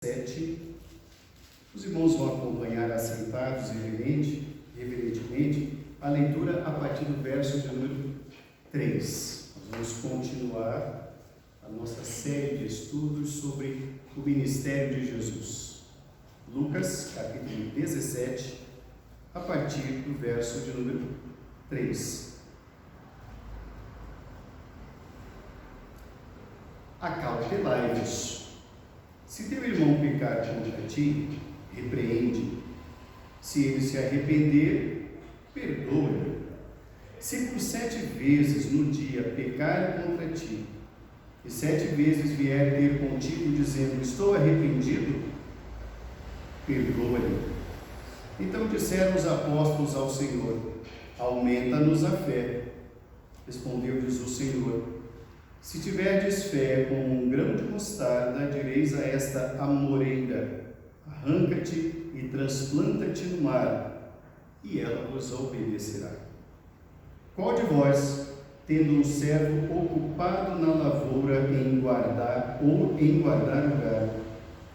7. Os irmãos vão acompanhar assentados reverentemente a leitura a partir do verso de número 3. Nós vamos continuar a nossa série de estudos sobre o ministério de Jesus. Lucas, capítulo 17, a partir do verso de número 3. Acautelai-vos. Se teu irmão pecar contra ti, repreende. Se ele se arrepender, perdoa-lhe. Se por 7 vezes no dia pecar contra ti, e 7 vezes vier ter contigo dizendo, estou arrependido, perdoa-lhe. Então disseram os apóstolos ao Senhor, aumenta-nos a fé. Respondeu-lhes o Senhor, se tiverdes fé como um grão de mostarda, direis a esta amoreira, arranca-te e transplanta-te no mar, e ela vos obedecerá. Qual de vós, tendo um servo ocupado na lavoura em guardar o gado,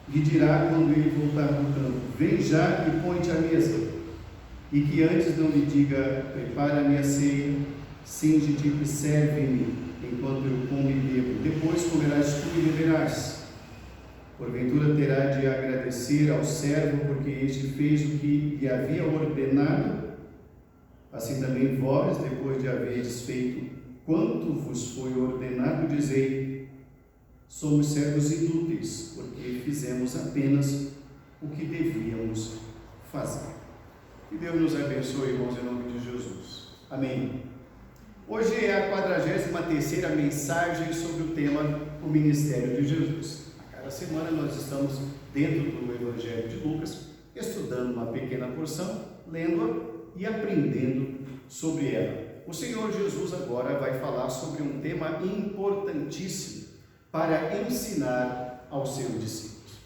lhe dirá quando ele voltar do campo, vem já e põe-te à mesa, e que antes não lhe diga, prepara-me a ceia, cinge-te e serve-me, enquanto eu como e bebo, depois comerás tu e beberás. Porventura terá de agradecer ao servo, porque este fez o que lhe havia ordenado? Assim também vós, depois de haveres feito quanto vos foi ordenado, dizei, somos servos inúteis, porque fizemos apenas o que devíamos fazer. Que Deus nos abençoe, irmãos, em nome de Jesus. Amém. Hoje é a 43ª mensagem sobre o tema o ministério de Jesus. A cada semana nós estamos dentro do Evangelho de Lucas, estudando uma pequena porção, lendo-a e aprendendo sobre ela. O Senhor Jesus agora vai falar sobre um tema importantíssimo para ensinar aos seus discípulos.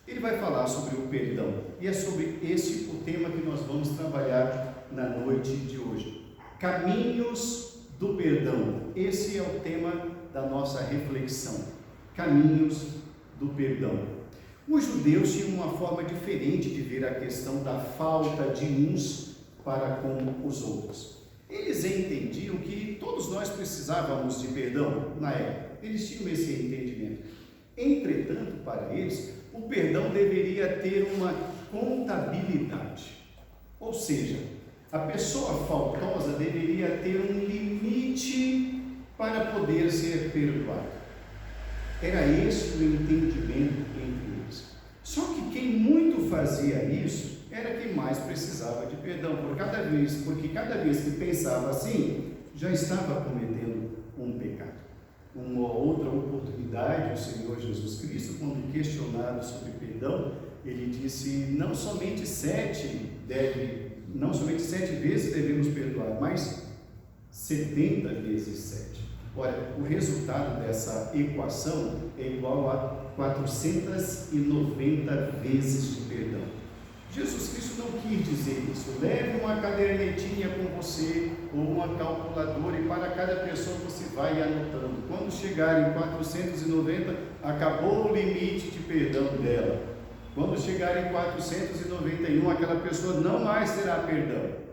Ele vai falar sobre o perdão, e é sobre esse o tema que nós vamos trabalhar na noite de hoje. Caminhos do perdão. Esse é o tema da nossa reflexão. Caminhos do perdão. Os judeus tinham uma forma diferente de ver a questão da falta de uns para com os outros. Eles entendiam que todos nós precisávamos de perdão na época. Eles tinham esse entendimento. Entretanto, para eles, o perdão deveria ter uma contabilidade. Ou seja, a pessoa faltosa deveria ter um limite para poder ser perdoada. Era esse o entendimento entre eles. Só que quem muito fazia isso era quem mais precisava de perdão, porque cada vez que pensava assim, já estava cometendo um pecado. Uma outra oportunidade, o Senhor Jesus Cristo, quando questionado sobre perdão, ele disse, não somente 7 vezes devemos perdoar, mas 70 vezes 7. Ora, o resultado dessa equação é igual a 490 vezes de perdão. Jesus Cristo não quis dizer isso. Leve uma cadernetinha com você ou uma calculadora e para cada pessoa você vai anotando. Quando chegar em 490, acabou o limite de perdão dela. Quando chegar em 491, aquela pessoa não mais terá perdão.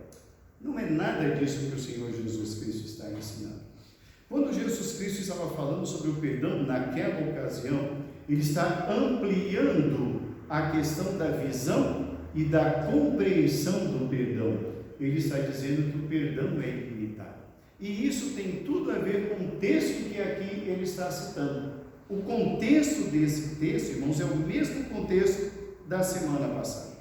Não é nada disso que o Senhor Jesus Cristo está ensinando. Quando Jesus Cristo estava falando sobre o perdão, naquela ocasião, ele está ampliando a questão da visão e da compreensão do perdão. Ele está dizendo que o perdão é ilimitado. E isso tem tudo a ver com o texto que aqui ele está citando. O contexto desse texto, irmãos, é o mesmo contexto da semana passada.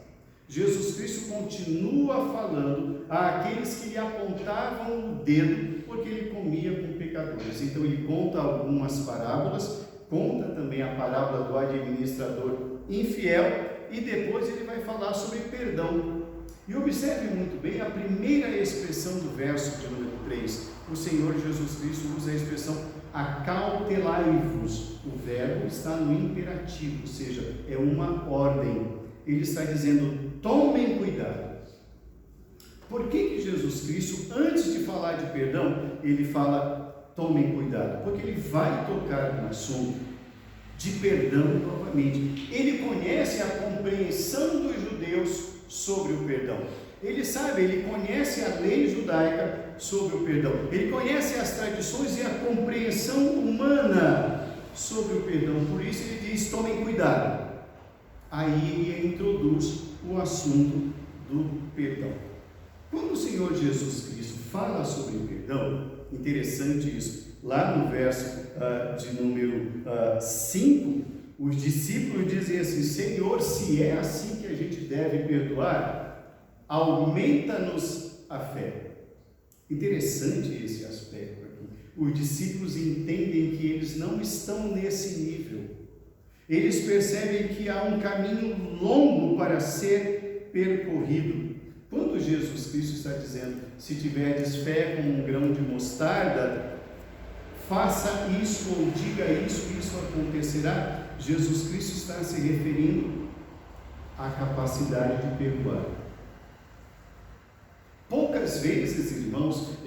Jesus Cristo continua falando àqueles que lhe apontavam o dedo porque ele comia com pecadores. Então ele conta algumas parábolas, conta também a parábola do administrador infiel e depois ele vai falar sobre perdão. E observe muito bem a primeira expressão do verso de número 3. O Senhor Jesus Cristo usa a expressão acautelai-vos. O verbo está no imperativo, ou seja, é uma ordem. Ele está dizendo, tomem cuidado. Por que Jesus Cristo, antes de falar de perdão, ele fala, tomem cuidado? Porque ele vai tocar no assunto de perdão novamente. Ele conhece a compreensão dos judeus sobre o perdão. Ele sabe, ele conhece a lei judaica sobre o perdão. Ele conhece as tradições e a compreensão humana sobre o perdão. Por isso ele diz: tomem cuidado. Aí ele introduz o assunto do perdão. Quando o Senhor Jesus Cristo fala sobre o perdão, interessante isso, lá no verso de número 5, os discípulos dizem assim: Senhor, se é assim que a gente deve perdoar, aumenta-nos a fé. Interessante esse aspecto aqui. Os discípulos entendem que eles não estão nesse nível. Eles percebem que há um caminho longo para ser percorrido. Quando Jesus Cristo está dizendo: se tiverdes fé como um grão de mostarda, faça isso ou diga isso, isso acontecerá. Jesus Cristo está se referindo à capacidade de perdoar. Poucas vezes, irmãos,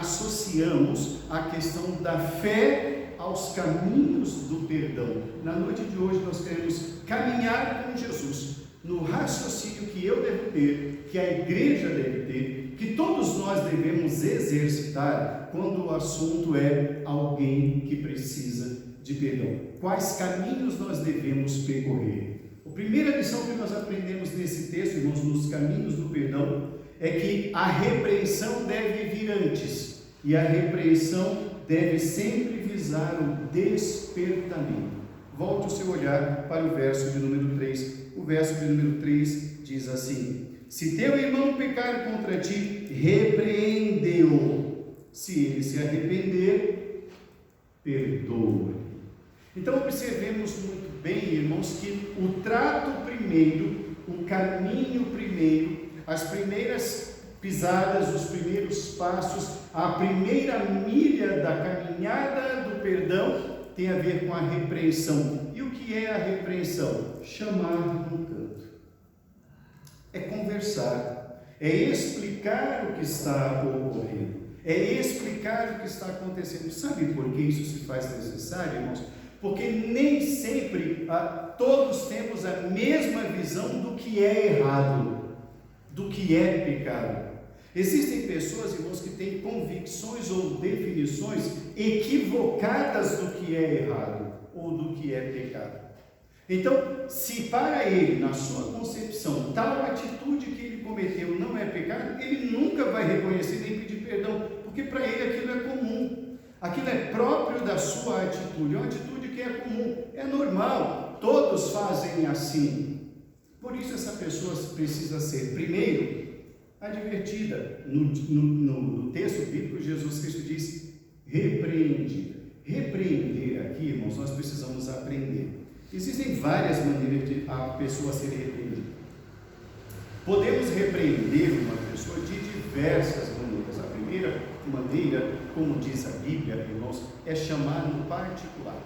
associamos a questão da fé aos caminhos do perdão. Na noite de hoje nós queremos caminhar com Jesus, no raciocínio que eu devo ter, que a igreja deve ter, que todos nós devemos exercitar quando o assunto é alguém que precisa de perdão. Quais caminhos nós devemos percorrer? A primeira lição que nós aprendemos nesse texto, irmãos, nos caminhos do perdão, é que a repreensão deve vir antes, e a repreensão deve sempre visar o despertamento. Volte o seu olhar para o verso de número 3. O verso de número 3 diz assim: se teu irmão pecar contra ti, repreende-o. Se ele se arrepender, perdoa. Então observemos muito bem, irmãos, que o trato primeiro, o caminho primeiro, as primeiras pisadas, os primeiros passos, a primeira milha da caminhada do perdão tem a ver com a repreensão. E o que é a repreensão? Chamar no canto. É conversar, é explicar o que está ocorrendo, é explicar o que está acontecendo. Sabe por que isso se faz necessário, irmãos? Porque nem sempre todos temos a mesma visão do que é errado, do que é pecado. Existem pessoas, irmãos, que têm convicções ou definições equivocadas do que é errado ou do que é pecado. Então, se para ele, na sua concepção, tal atitude que ele cometeu não é pecado, ele nunca vai reconhecer nem pedir perdão, porque para ele aquilo é comum, aquilo é próprio da sua atitude, é uma atitude que é comum, é normal, todos fazem assim. Por isso essa pessoa precisa ser, primeiro, advertida. No texto bíblico, Jesus Cristo diz repreendida. Repreender aqui, irmãos, nós precisamos aprender. Existem várias maneiras de a pessoa ser repreendida. Podemos repreender uma pessoa de diversas maneiras. A primeira maneira, como diz a Bíblia, irmãos, é chamar no particular.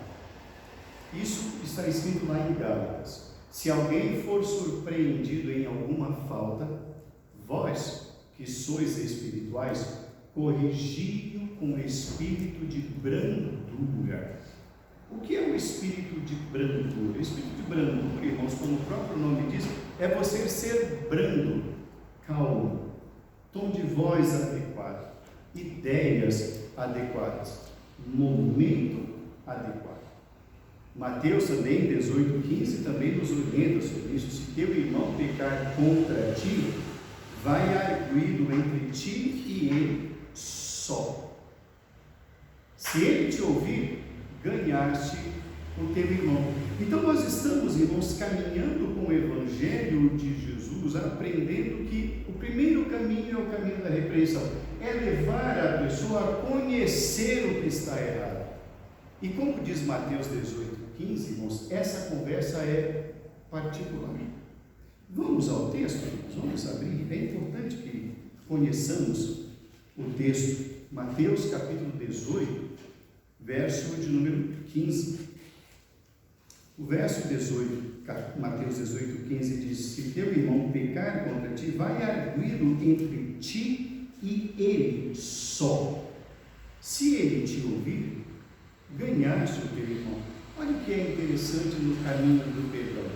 Isso está escrito lá em Gálatas. Se alguém for surpreendido em alguma falta, vós, que sois espirituais, corrigi-o com espírito de brandura. O que é o espírito de brandura? O espírito de brandura, irmãos, como o próprio nome diz, é você ser brando, calmo, tom de voz adequado, ideias adequadas, momento adequado. Mateus também, 18:15, também nos orienta sobre isso. Se teu irmão pecar contra ti, vai arguido entre ti e ele só. Se ele te ouvir, ganhaste o teu irmão. Então nós estamos, irmãos, caminhando com o Evangelho de Jesus, aprendendo que o primeiro caminho é o caminho da repreensão, é levar a pessoa a conhecer o que está errado. E como diz Mateus 18:15, irmãos, essa conversa é particular. Vamos ao texto, vamos abrir. É importante que conheçamos o texto. Mateus capítulo 18, verso de número 15. O verso 18, Mateus 18:15 diz: se teu irmão pecar contra ti, vai arguí-lo entre ti e ele só. Se ele te ouvir, ganhaste o teu irmão. Olha o que é interessante no caminho do perdão.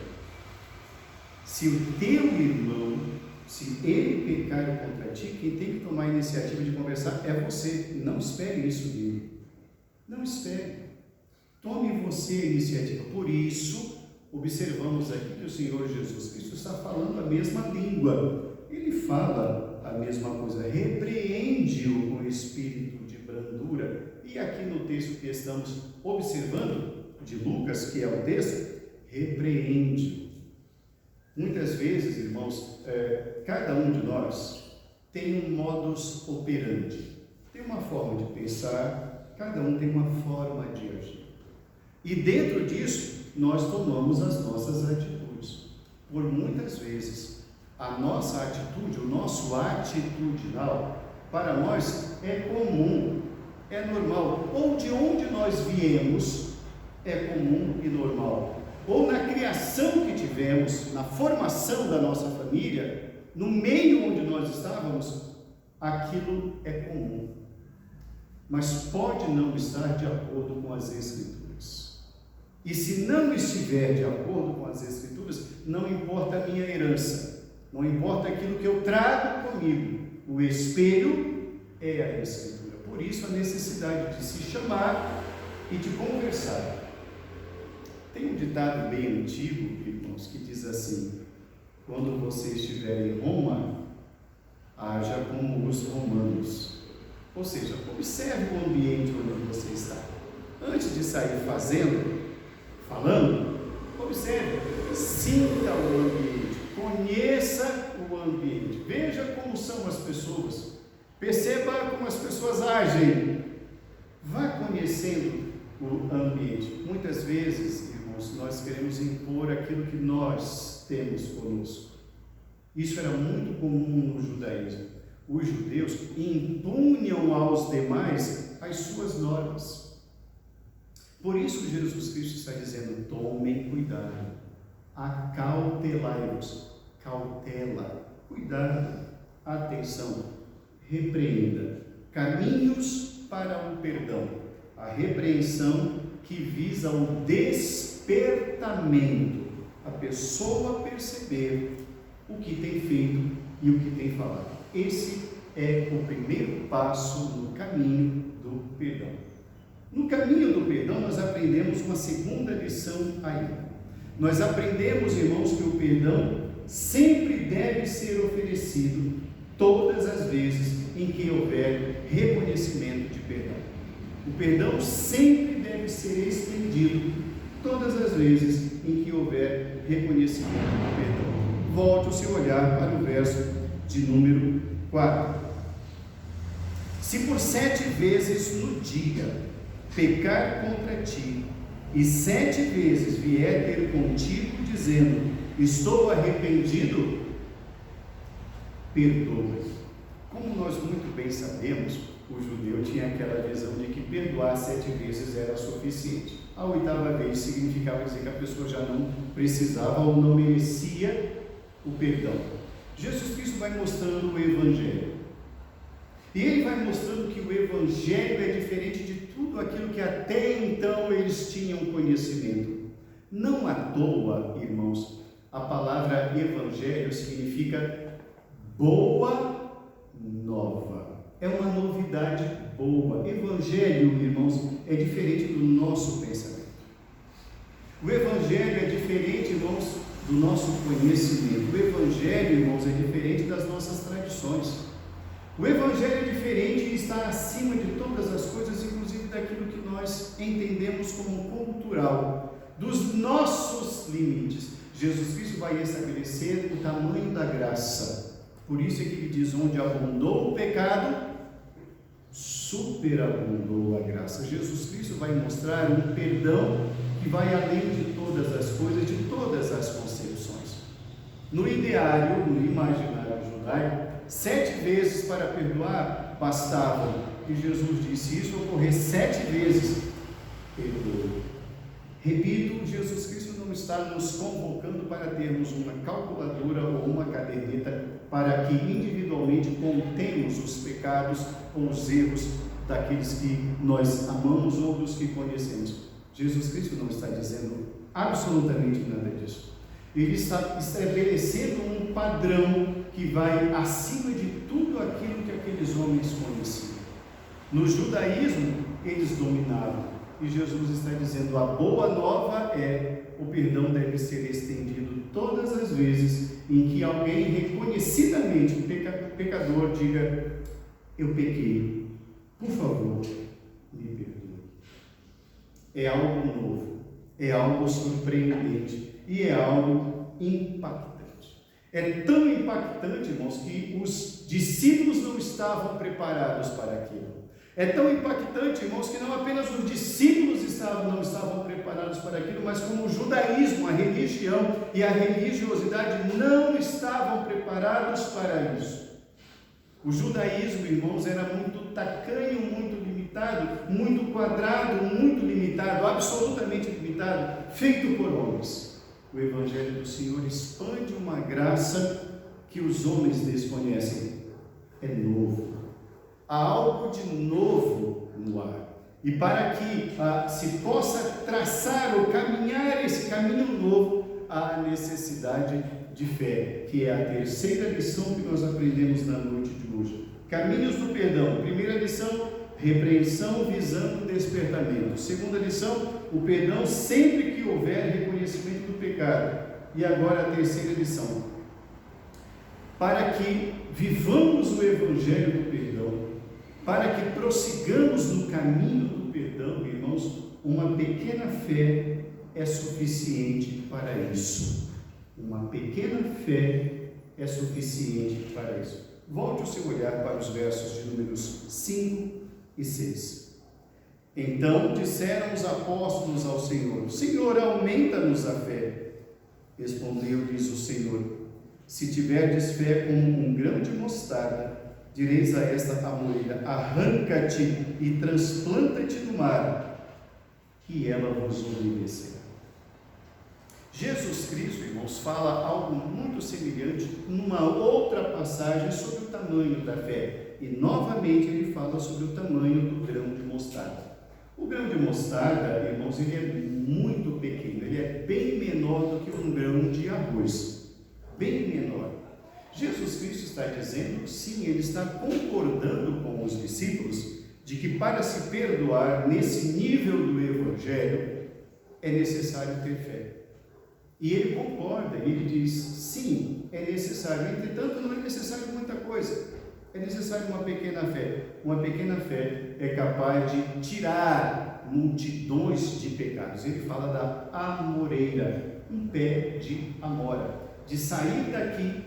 Se o teu irmão, se ele pecar contra ti, quem tem que tomar a iniciativa de conversar é você. Não espere isso dele. Não espere. Tome você a iniciativa. Por isso, observamos aqui que o Senhor Jesus Cristo está falando a mesma língua. Ele fala a mesma coisa. Repreende-o com espírito de brandura. E aqui no texto que estamos observando, de Lucas, que é o texto, repreende. Muitas vezes, irmãos, cada um de nós tem um modus operandi, tem uma forma de pensar, cada um tem uma forma de agir. E dentro disso, nós tomamos as nossas atitudes. Por muitas vezes, a nossa atitude, o nosso atitudinal, para nós é comum, é normal. Ou de onde nós viemos, é comum e normal. Ou na criação que tivemos, na formação da nossa família, no meio onde nós estávamos, aquilo é comum. Mas pode não estar de acordo com as Escrituras. E se não estiver de acordo com as Escrituras, não importa a minha herança, não importa aquilo que eu trago comigo. O espelho é a Escritura. Por isso a necessidade de se chamar e de conversar. Tem um ditado bem antigo, irmãos, que diz assim: quando você estiver em Roma, haja como os romanos. Ou seja, observe o ambiente onde você está. Antes de sair falando, observe, sinta o ambiente, conheça o ambiente, veja como são as pessoas, perceba como as pessoas agem, vá conhecendo o ambiente. Muitas vezes, irmãos, nós queremos impor aquilo que nós temos conosco. Isso era muito comum no judaísmo. Os judeus impunham aos demais as suas normas. Por isso Jesus Cristo está dizendo: tomem cuidado, acautelai-vos, cautela, cuidado, atenção, repreenda, caminhos para o perdão, a repreensão que visa o despertamento, a pessoa perceber o que tem feito e o que tem falado. Esse é o primeiro passo no caminho do perdão. No caminho do perdão, nós aprendemos uma segunda lição aí. Nós aprendemos, irmãos, que o perdão sempre deve ser oferecido todas as vezes em que houver reconhecimento de perdão. O perdão sempre deve ser estendido todas as vezes em que houver reconhecimento de perdão. Volte o seu olhar para o verso de número 4. Se por 7 vezes no dia pecar contra ti, e 7 vezes vier ter contigo dizendo: estou arrependido, perdoa. Como nós muito bem sabemos, o judeu tinha aquela visão de que perdoar 7 vezes era suficiente. A 8ª vez significava dizer que a pessoa já não precisava ou não merecia o perdão. Jesus Cristo vai mostrando o Evangelho. E ele vai mostrando que o Evangelho é diferente de tudo aquilo que até então eles tinham conhecimento. Não à toa, irmãos, a palavra Evangelho significa boa nova. É uma novidade boa. Evangelho, irmãos, é diferente do nosso pensamento. O Evangelho é diferente, irmãos, do nosso conhecimento. O Evangelho, irmãos, é diferente das nossas tradições. O Evangelho é diferente e está acima de todas as coisas, inclusive daquilo que nós entendemos como cultural, dos nossos limites. Jesus Cristo vai estabelecer o tamanho da graça. Por isso é que ele diz: onde abundou o pecado, superabundou a graça. Jesus Cristo vai mostrar um perdão que vai além de todas as coisas, de todas as concepções. No ideário, no imaginário judaico, 7 vezes para perdoar bastavam. E Jesus disse: se isso ocorrer 7 vezes, perdoe. Repito, Jesus Cristo não está nos convocando para termos uma calculadora ou uma caderneta para que individualmente contemos os pecados ou os erros daqueles que nós amamos ou dos que conhecemos. Jesus Cristo não está dizendo absolutamente nada disso. Ele está estabelecendo um padrão que vai acima de tudo aquilo que aqueles homens conheciam. No judaísmo, eles dominavam. E Jesus está dizendo: a boa nova é: o perdão deve ser estendido todas as vezes em que alguém reconhecidamente pecador diga: eu pequei, por favor, me perdoe. É algo novo, é algo surpreendente e é algo impactante. É tão impactante, irmãos, que os discípulos não estavam preparados para aquilo. É tão impactante, irmãos, que não apenas os discípulos não estavam preparados para aquilo, mas como o judaísmo, a religião e a religiosidade não estavam preparados para isso. O judaísmo, irmãos, era muito tacanho, muito limitado, muito quadrado, muito limitado, absolutamente limitado, feito por homens. O Evangelho do Senhor expande uma graça que os homens desconhecem. É novo. Há algo de novo no ar. E para que se possa traçar ou caminhar esse caminho novo, há necessidade de fé, que é a terceira lição que nós aprendemos na noite de hoje. Caminhos do perdão. Primeira lição: repreensão visando o despertamento. Segunda lição: o perdão sempre que houver reconhecimento do pecado. E agora a terceira lição: para que vivamos o Evangelho do perdão, para que prossigamos no caminho do perdão, irmãos, uma pequena fé é suficiente para isso. Uma pequena fé é suficiente para isso. Volte o seu olhar para os versos de números 5 e 6. Então disseram os apóstolos ao Senhor: Senhor, aumenta-nos a fé. Respondeu-lhes o Senhor: se tiverdes fé como um grão de mostarda, direis a esta amoreira: arranca-te e transplanta-te no mar, e ela vos obedecerá. Jesus Cristo, irmãos, fala algo muito semelhante numa outra passagem sobre o tamanho da fé. E novamente ele fala sobre o tamanho do grão de mostarda. O grão de mostarda, irmãos, ele é muito pequeno, ele é bem menor do que um grão de arroz. Bem menor. Jesus Cristo está dizendo, sim, ele está concordando com os discípulos de que para se perdoar nesse nível do Evangelho é necessário ter fé. E ele concorda, ele diz, sim, é necessário. Entretanto, não é necessário muita coisa. É necessário uma pequena fé. Uma pequena fé é capaz de tirar multidões de pecados. Ele fala da amoreira, um pé de amora, de sair daqui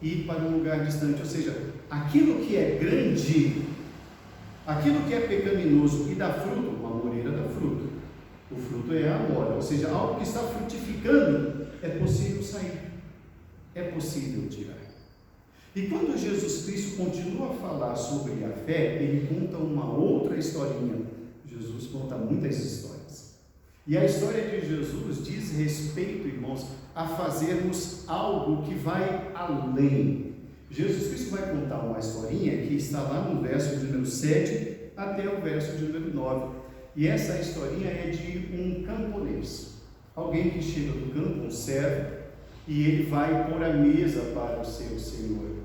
e ir para um lugar distante. Ou seja, aquilo que é grande, aquilo que é pecaminoso e dá fruto, uma amoreira dá fruto. O fruto é a amora, ou seja, algo que está frutificando, é possível sair, é possível tirar. E quando Jesus Cristo continua a falar sobre a fé, ele conta uma outra historinha. Jesus conta muitas histórias. E a história de Jesus diz respeito, irmãos, a fazermos algo que vai além. Jesus Cristo vai contar uma historinha que está lá no verso de número 7 até o verso de número 9. E essa historinha é de um camponês, alguém que chega do campo, um servo, e ele vai pôr a mesa para o seu senhor.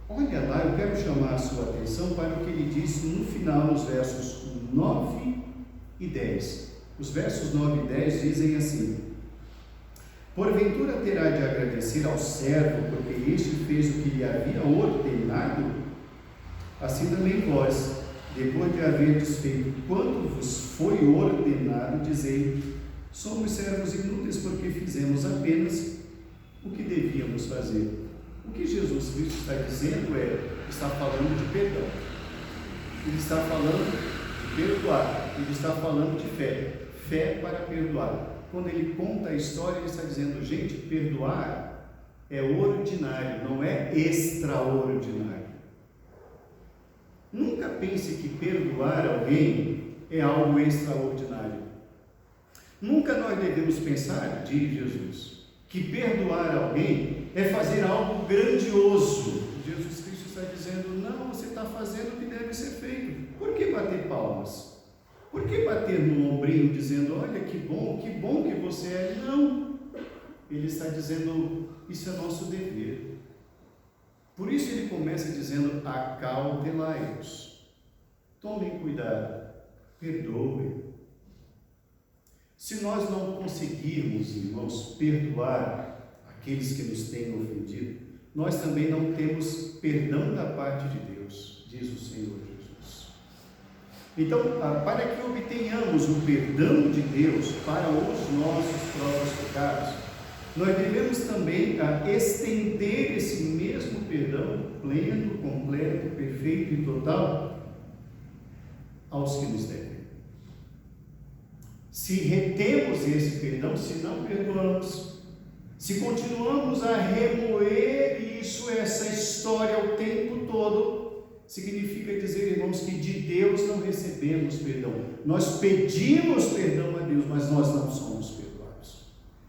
Olha lá, eu quero chamar a sua atenção para o que ele diz no final, nos versos 9 e 10. Os versos 9 e 10 dizem assim: porventura terá de agradecer ao servo, porque este fez o que lhe havia ordenado? Assim também vós, depois de haverdes feito quanto vos foi ordenado, dizei: somos servos inúteis, porque fizemos apenas o que devíamos fazer. O que Jesus Cristo está dizendo está falando de perdão, ele está falando de perdoar, ele está falando de fé, fé para perdoar. Quando ele conta a história, ele está dizendo: gente, perdoar é ordinário, não é extraordinário. Nunca pense que perdoar alguém é algo extraordinário. Nunca nós devemos pensar, diz Jesus, que perdoar alguém é fazer algo grandioso. Jesus Cristo está dizendo: não, você está fazendo o que deve ser feito. Por que bater palmas? Por que bater no ombrinho dizendo, olha que bom que você é? Não. Ele está dizendo, isso é nosso dever. Por isso ele começa dizendo, acautelai-vos. Tomem cuidado, perdoem. Se nós não conseguirmos, irmãos, perdoar aqueles que nos têm ofendido, nós também não temos perdão da parte de Deus, diz o Senhor Jesus. Então, para que obtenhamos o perdão de Deus para os nossos próprios pecados, nós devemos também estender esse mesmo perdão pleno, completo, perfeito e total aos que nos devem. Se retemos esse perdão, se não perdoamos, se continuamos a remoer isso, essa história o tempo todo, significa dizer, irmãos, que de Deus não recebemos perdão. Nós pedimos perdão a Deus, mas nós não somos perdoados.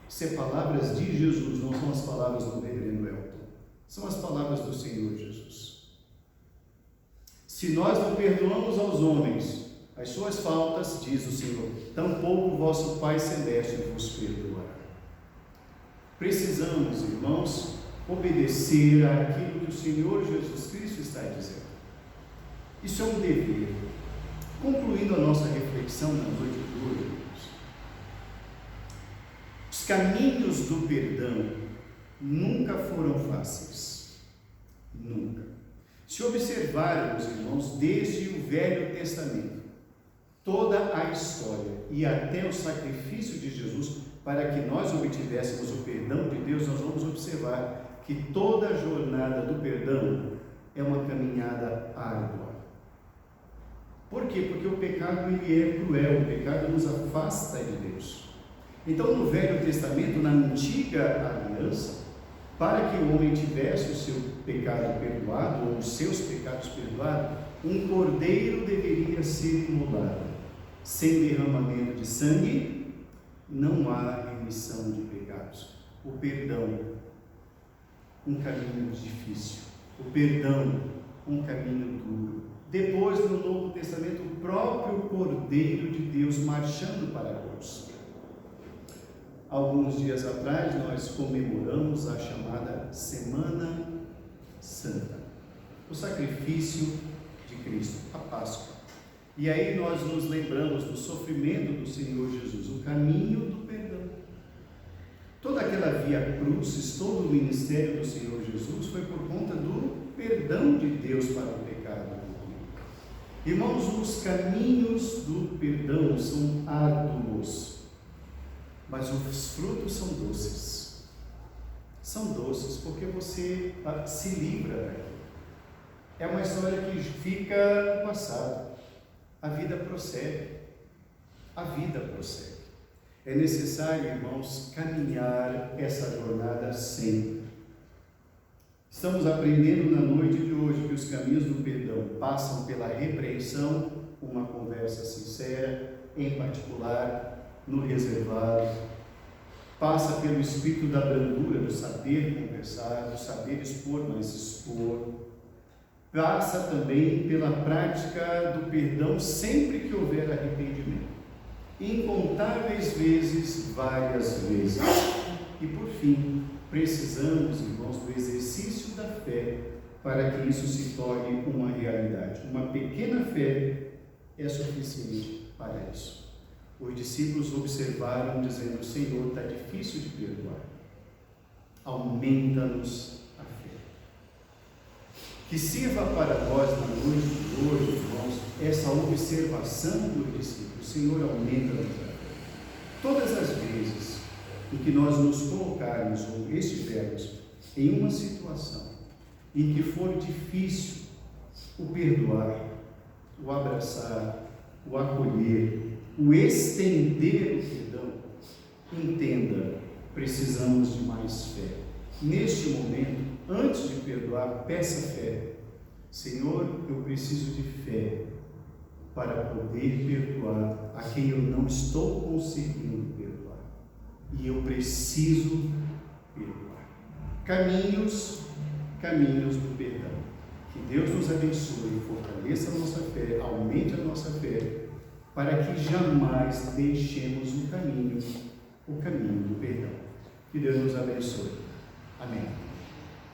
Isso é palavras de Jesus, não são as palavras do reverendo Elton. São as palavras do Senhor Jesus. Se nós não perdoamos aos homens as suas faltas, diz o Senhor, tampouco o vosso Pai Celeste vos perdoará. Precisamos, irmãos, obedecer àquilo que o Senhor Jesus Cristo está dizendo. Isso é um dever. Concluindo a nossa reflexão na noite de hoje, irmãos, os caminhos do perdão nunca foram fáceis. Nunca. Se observarmos, irmãos, desde o Velho Testamento, toda a história e até o sacrifício de Jesus, para que nós obtivéssemos o perdão de Deus, nós vamos observar que toda a jornada do perdão é uma caminhada árdua. Por quê? Porque o pecado ele é cruel, o pecado nos afasta de Deus. Então, no Velho Testamento, na antiga aliança, para que o homem tivesse o seu pecado perdoado, ou os seus pecados perdoados, um cordeiro deveria ser imolado. Sem derramamento de sangue, não há remissão de pecados. O perdão, um caminho difícil. O perdão, um caminho duro. Depois, no Novo Testamento, o próprio Cordeiro de Deus marchando para a cruz. Alguns dias atrás, nós comemoramos a chamada Semana Santa, o sacrifício de Cristo, a Páscoa. E aí nós nos lembramos do sofrimento do Senhor Jesus, o caminho do perdão. Toda aquela via crucis, todo o ministério do Senhor Jesus foi por conta do perdão de Deus para o pecado do homem. Irmãos, os caminhos do perdão são árduos, mas os frutos são doces. São doces porque você se livra daquilo. É uma história que fica no passado. A vida prossegue. A vida prossegue. É necessário, irmãos, caminhar essa jornada sempre. Estamos aprendendo na noite de hoje que os caminhos do perdão passam pela repreensão, uma conversa sincera, em particular, no reservado. Passa pelo espírito da brandura, do saber conversar, do saber expor, mas expor. Passa também pela prática do perdão sempre que houver arrependimento. Incontáveis vezes, várias vezes. E por fim, precisamos, irmãos, do exercício da fé para que isso se torne uma realidade. Uma pequena fé é suficiente para isso. Os discípulos observaram dizendo, Senhor, está difícil de perdoar. Aumenta-nos a fé. Que sirva para nós na noite de hoje, irmãos, essa observação dos discípulos. Senhor, aumenta-nos a fé. Todas as vezes em que nós nos colocarmos ou estivermos em uma situação em que for difícil o perdoar, o abraçar, o acolher, o estender o perdão, entenda, precisamos de mais fé. Neste momento, antes de perdoar, peça fé. Senhor, eu preciso de fé para poder perdoar a quem eu não estou conseguindo perdoar. E eu preciso perdoar. Caminhos do perdão. Que Deus nos abençoe, fortaleça a nossa fé, aumente a nossa fé para que jamais deixemos o caminho do perdão. Que Deus nos abençoe. Amém.